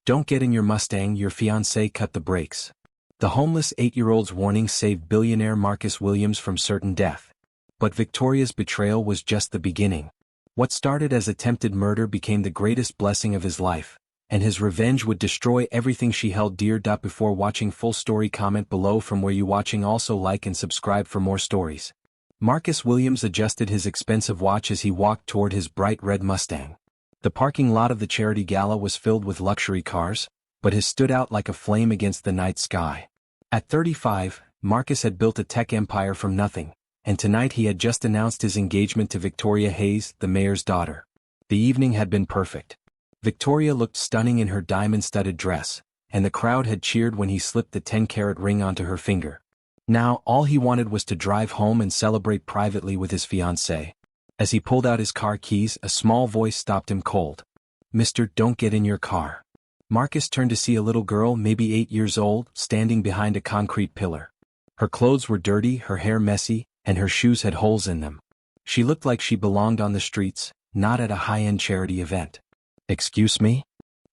Don't get in your Mustang, your fiancée cut the brakes. The homeless 8-year-old's warning saved billionaire Marcus Williams from certain death. But Victoria's betrayal was just the beginning. What started as attempted murder became the greatest blessing of his life, and his revenge would destroy everything she held dear. Before watching full story, comment below from where you watching. Also like and subscribe for more stories. Marcus Williams adjusted his expensive watch as he walked toward his bright red Mustang. The parking lot of the charity gala was filled with luxury cars, but his stood out like a flame against the night sky. At 35, Marcus had built a tech empire from nothing, and tonight he had just announced his engagement to Victoria Hayes, the mayor's daughter. The evening had been perfect. Victoria looked stunning in her diamond-studded dress, and the crowd had cheered when he slipped the 10-carat ring onto her finger. Now, all he wanted was to drive home and celebrate privately with his fiancée. As he pulled out his car keys, a small voice stopped him cold. "Mister, don't get in your car." Marcus turned to see a little girl, maybe 8 years old, standing behind a concrete pillar. Her clothes were dirty, her hair messy, and her shoes had holes in them. She looked like she belonged on the streets, not at a high-end charity event. "Excuse me?"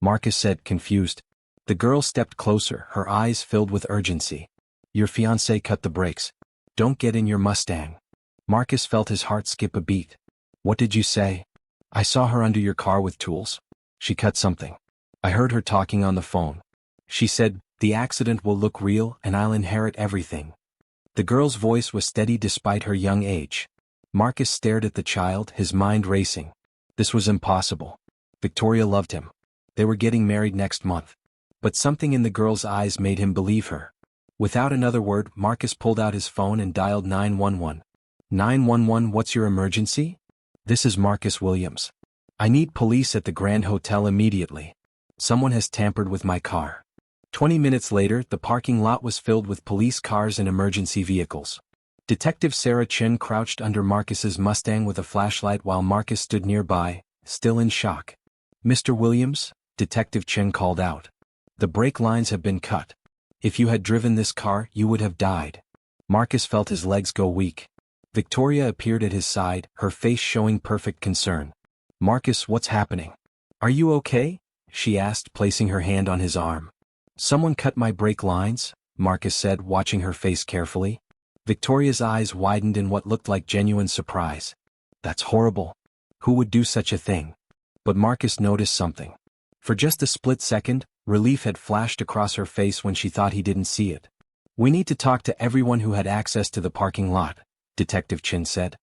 Marcus said, confused. The girl stepped closer, her eyes filled with urgency. "Your fiancé cut the brakes. Don't get in your Mustang." Marcus felt his heart skip a beat. "What did you say?" "I saw her under your car with tools. She cut something. I heard her talking on the phone. She said, 'The accident will look real and I'll inherit everything.'" The girl's voice was steady despite her young age. Marcus stared at the child, his mind racing. This was impossible. Victoria loved him. They were getting married next month. But something in the girl's eyes made him believe her. Without another word, Marcus pulled out his phone and dialed 911. 911, what's your emergency? This is Marcus Williams. I need police at the Grand Hotel immediately. Someone has tampered with my car. 20 minutes later, the parking lot was filled with police cars and emergency vehicles. Detective Sarah Chin crouched under Marcus's Mustang with a flashlight while Marcus stood nearby, still in shock. "Mr. Williams," Detective Chin called out. "The brake lines have been cut. If you had driven this car, you would have died." Marcus felt his legs go weak. Victoria appeared at his side, her face showing perfect concern. "Marcus, what's happening? Are you okay?" she asked, placing her hand on his arm. "Someone cut my brake lines," Marcus said, watching her face carefully. Victoria's eyes widened in what looked like genuine surprise. "That's horrible. Who would do such a thing?" But Marcus noticed something. For just a split second, relief had flashed across her face when she thought he didn't see it. "We need to talk to everyone who had access to the parking lot," Detective Chin said.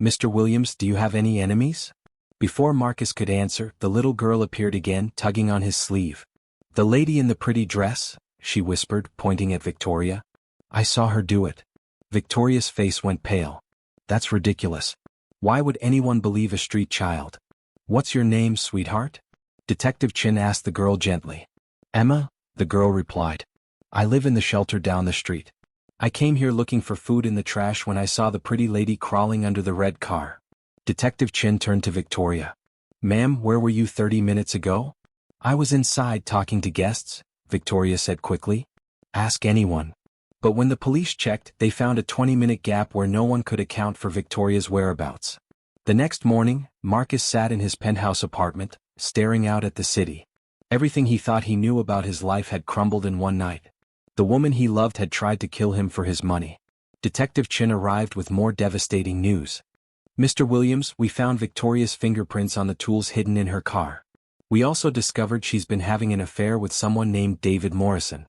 "Mr. Williams, do you have any enemies?" Before Marcus could answer, the little girl appeared again, tugging on his sleeve. "The lady in the pretty dress," she whispered, pointing at Victoria. "I saw her do it." Victoria's face went pale. "That's ridiculous. Why would anyone believe a street child?" "What's your name, sweetheart?" Detective Chin asked the girl gently. "Emma," the girl replied. "I live in the shelter down the street. I came here looking for food in the trash when I saw the pretty lady crawling under the red car." Detective Chin turned to Victoria. "Ma'am, where were you 30 minutes ago?" "I was inside talking to guests," Victoria said quickly. "Ask anyone." But when the police checked, they found a 20-minute gap where no one could account for Victoria's whereabouts. The next morning, Marcus sat in his penthouse apartment, staring out at the city. Everything he thought he knew about his life had crumbled in one night. The woman he loved had tried to kill him for his money. Detective Chin arrived with more devastating news. "Mr. Williams, we found Victoria's fingerprints on the tools hidden in her car. We also discovered she's been having an affair with someone named David Morrison."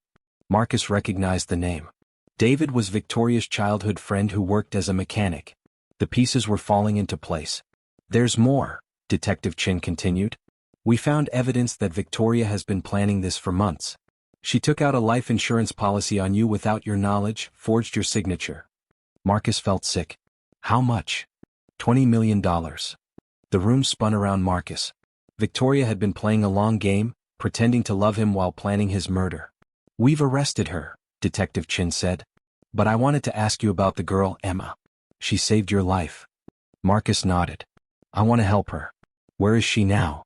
Marcus recognized the name. David was Victoria's childhood friend who worked as a mechanic. The pieces were falling into place. "There's more," Detective Chin continued. "We found evidence that Victoria has been planning this for months. She took out a life insurance policy on you without your knowledge, forged your signature." Marcus felt sick. "How much?" $20 million. The room spun around Marcus. Victoria had been playing a long game, pretending to love him while planning his murder. "We've arrested her," Detective Chin said. "But I wanted to ask you about the girl, Emma. She saved your life." Marcus nodded. "I want to help her." "Where is she now?"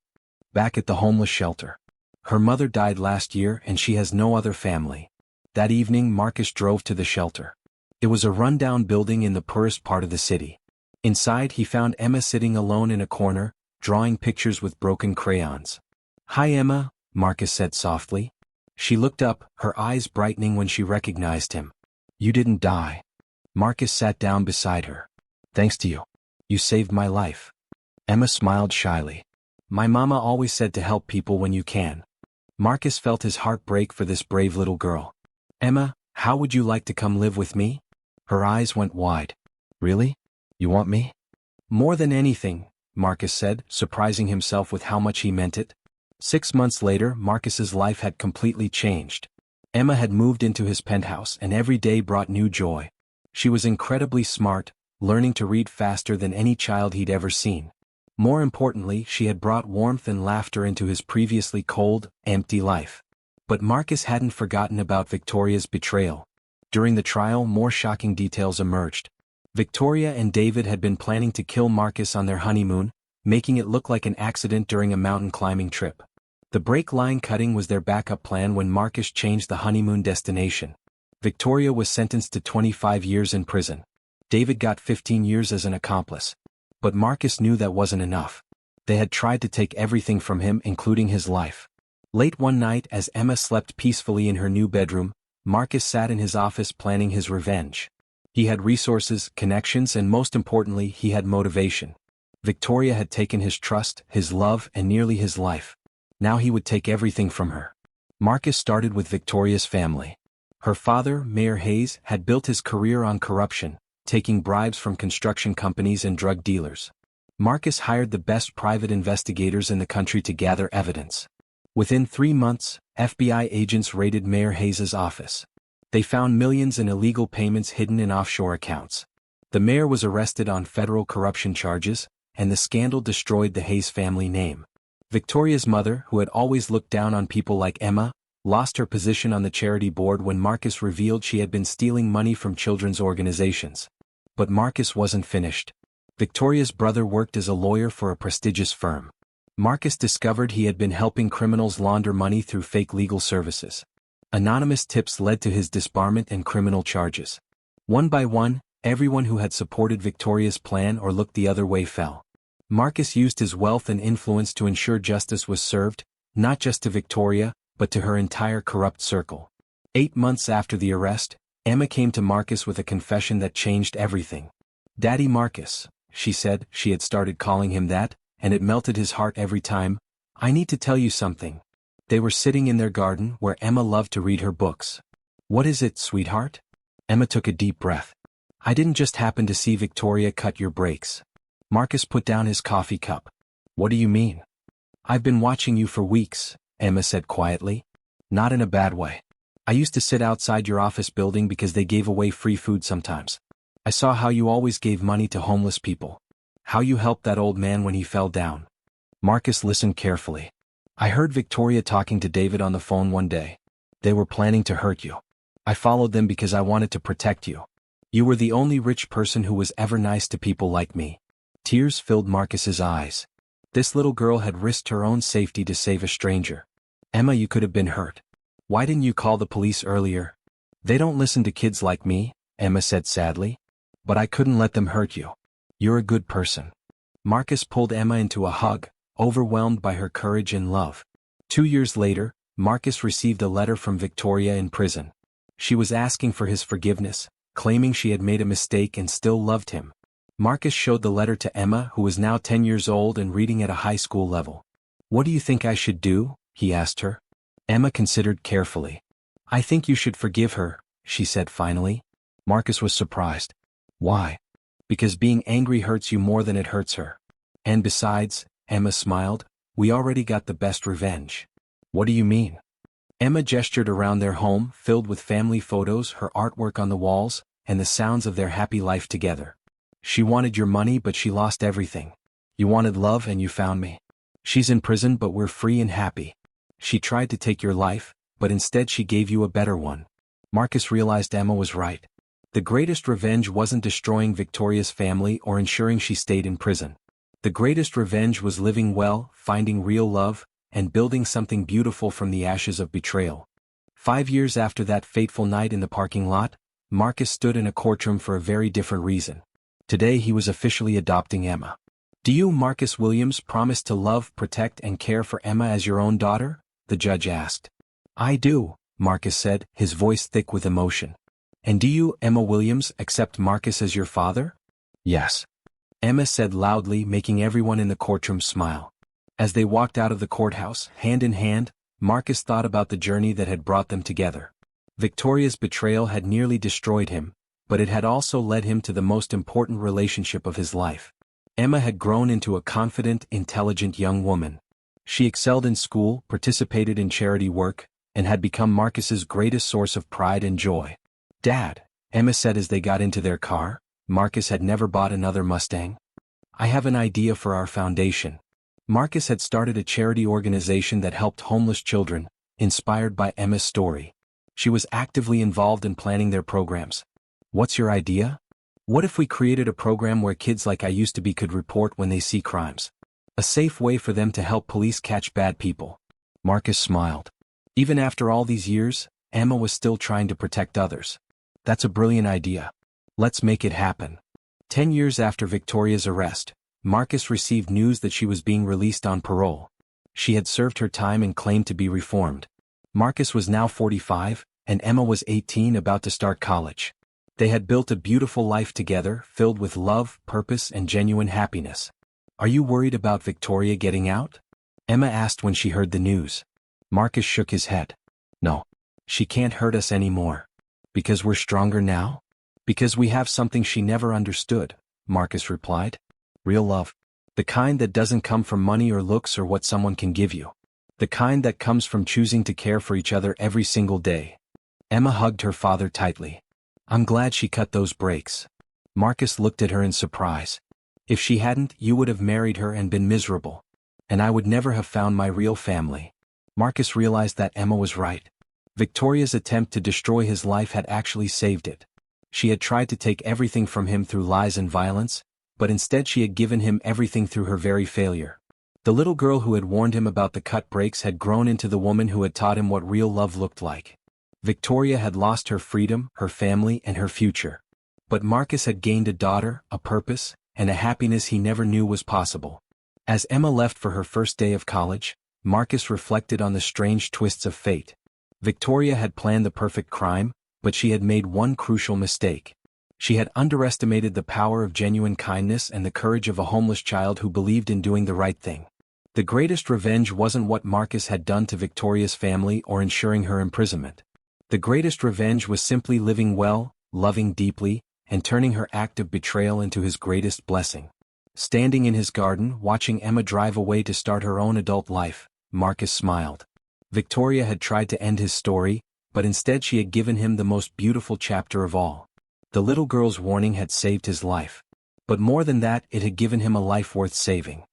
"Back at the homeless shelter. Her mother died last year and she has no other family." That evening, Marcus drove to the shelter. It was a rundown building in the poorest part of the city. Inside, he found Emma sitting alone in a corner, drawing pictures with broken crayons. "Hi, Emma," Marcus said softly. She looked up, her eyes brightening when she recognized him. You didn't die. Marcus sat down beside her. Thanks to you. You saved my life. Emma smiled shyly. My mama always said to help people when you can. Marcus felt his heart break for this brave little girl. Emma, how would you like to come live with me? Her eyes went wide. Really? You want me? More than anything, Marcus said, surprising himself with how much he meant it. 6 months later, Marcus's life had completely changed. Emma had moved into his penthouse and every day brought new joy. She was incredibly smart, learning to read faster than any child he'd ever seen. More importantly, she had brought warmth and laughter into his previously cold, empty life. But Marcus hadn't forgotten about Victoria's betrayal. During the trial, more shocking details emerged. Victoria and David had been planning to kill Marcus on their honeymoon, making it look like an accident during a mountain climbing trip. The brake line cutting was their backup plan when Marcus changed the honeymoon destination. Victoria was sentenced to 25 years in prison. David got 15 years as an accomplice. But Marcus knew that wasn't enough. They had tried to take everything from him, including his life. Late one night, as Emma slept peacefully in her new bedroom, Marcus sat in his office planning his revenge. He had resources, connections, and most importantly, he had motivation. Victoria had taken his trust, his love, and nearly his life. Now he would take everything from her. Marcus started with Victoria's family. Her father, Mayor Hayes, had built his career on corruption, taking bribes from construction companies and drug dealers. Marcus hired the best private investigators in the country to gather evidence. Within 3 months, FBI agents raided Mayor Hayes's office. They found millions in illegal payments hidden in offshore accounts. The mayor was arrested on federal corruption charges, and the scandal destroyed the Hayes family name. Victoria's mother, who had always looked down on people like Emma, lost her position on the charity board when Marcus revealed she had been stealing money from children's organizations. But Marcus wasn't finished. Victoria's brother worked as a lawyer for a prestigious firm. Marcus discovered he had been helping criminals launder money through fake legal services. Anonymous tips led to his disbarment and criminal charges. One by one, everyone who had supported Victoria's plan or looked the other way fell. Marcus used his wealth and influence to ensure justice was served, not just to Victoria, but to her entire corrupt circle. 8 months after the arrest, Emma came to Marcus with a confession that changed everything. Daddy Marcus, she said. She had started calling him that, and it melted his heart every time. I need to tell you something. They were sitting in their garden where Emma loved to read her books. What is it, sweetheart? Emma took a deep breath. I didn't just happen to see Victoria cut your brakes. Marcus put down his coffee cup. What do you mean? I've been watching you for weeks, Emma said quietly. Not in a bad way. I used to sit outside your office building because they gave away free food sometimes. I saw how you always gave money to homeless people. How you helped that old man when he fell down. Marcus listened carefully. I heard Victoria talking to David on the phone one day. They were planning to hurt you. I followed them because I wanted to protect you. You were the only rich person who was ever nice to people like me. Tears filled Marcus's eyes. This little girl had risked her own safety to save a stranger. Emma, you could have been hurt. Why didn't you call the police earlier? They don't listen to kids like me, Emma said sadly. But I couldn't let them hurt you. You're a good person. Marcus pulled Emma into a hug, overwhelmed by her courage and love. 2 years later, Marcus received a letter from Victoria in prison. She was asking for his forgiveness, claiming she had made a mistake and still loved him. Marcus showed the letter to Emma, who was now 10 years old and reading at a high school level. What do you think I should do? He asked her. Emma considered carefully. I think you should forgive her, she said finally. Marcus was surprised. Why? Because being angry hurts you more than it hurts her. And besides, Emma smiled, we already got the best revenge. What do you mean? Emma gestured around their home, filled with family photos, her artwork on the walls, and the sounds of their happy life together. She wanted your money, but she lost everything. You wanted love and you found me. She's in prison, but we're free and happy. She tried to take your life, but instead she gave you a better one. Marcus realized Emma was right. The greatest revenge wasn't destroying Victoria's family or ensuring she stayed in prison. The greatest revenge was living well, finding real love, and building something beautiful from the ashes of betrayal. 5 years after that fateful night in the parking lot, Marcus stood in a courtroom for a very different reason. Today he was officially adopting Emma. Do you, Marcus Williams, promise to love, protect, and care for Emma as your own daughter? the judge asked. I do, Marcus said, his voice thick with emotion. And do you, Emma Williams, accept Marcus as your father? Yes. Emma said loudly, making everyone in the courtroom smile. As they walked out of the courthouse, hand in hand, Marcus thought about the journey that had brought them together. Victoria's betrayal had nearly destroyed him, but it had also led him to the most important relationship of his life. Emma had grown into a confident, intelligent young woman. She excelled in school, participated in charity work, and had become Marcus's greatest source of pride and joy. Dad, Emma said as they got into their car, Marcus had never bought another Mustang. I have an idea for our foundation. Marcus had started a charity organization that helped homeless children, inspired by Emma's story. She was actively involved in planning their programs. What's your idea? What if we created a program where kids like I used to be could report when they see crimes? A safe way for them to help police catch bad people. Marcus smiled. Even after all these years, Emma was still trying to protect others. That's a brilliant idea. Let's make it happen. 10 years after Victoria's arrest, Marcus received news that she was being released on parole. She had served her time and claimed to be reformed. Marcus was now 45, and Emma was 18, about to start college. They had built a beautiful life together, filled with love, purpose, and genuine happiness. Are you worried about Victoria getting out? Emma asked when she heard the news. Marcus shook his head. No. She can't hurt us anymore. Because we're stronger now? Because we have something she never understood, Marcus replied. Real love. The kind that doesn't come from money or looks or what someone can give you. The kind that comes from choosing to care for each other every single day. Emma hugged her father tightly. I'm glad she cut those brakes. Marcus looked at her in surprise. If she hadn't, you would have married her and been miserable. And I would never have found my real family. Marcus realized that Emma was right. Victoria's attempt to destroy his life had actually saved it. She had tried to take everything from him through lies and violence, but instead she had given him everything through her very failure. The little girl who had warned him about the cut brakes had grown into the woman who had taught him what real love looked like. Victoria had lost her freedom, her family, and her future. But Marcus had gained a daughter, a purpose, and a happiness he never knew was possible. As Emma left for her first day of college, Marcus reflected on the strange twists of fate. Victoria had planned the perfect crime, but she had made one crucial mistake. She had underestimated the power of genuine kindness and the courage of a homeless child who believed in doing the right thing. The greatest revenge wasn't what Marcus had done to Victoria's family or ensuring her imprisonment. The greatest revenge was simply living well, loving deeply, and turning her act of betrayal into his greatest blessing. Standing in his garden, watching Emma drive away to start her own adult life, Marcus smiled. Victoria had tried to end his story, but instead she had given him the most beautiful chapter of all. The little girl's warning had saved his life. But more than that, it had given him a life worth saving.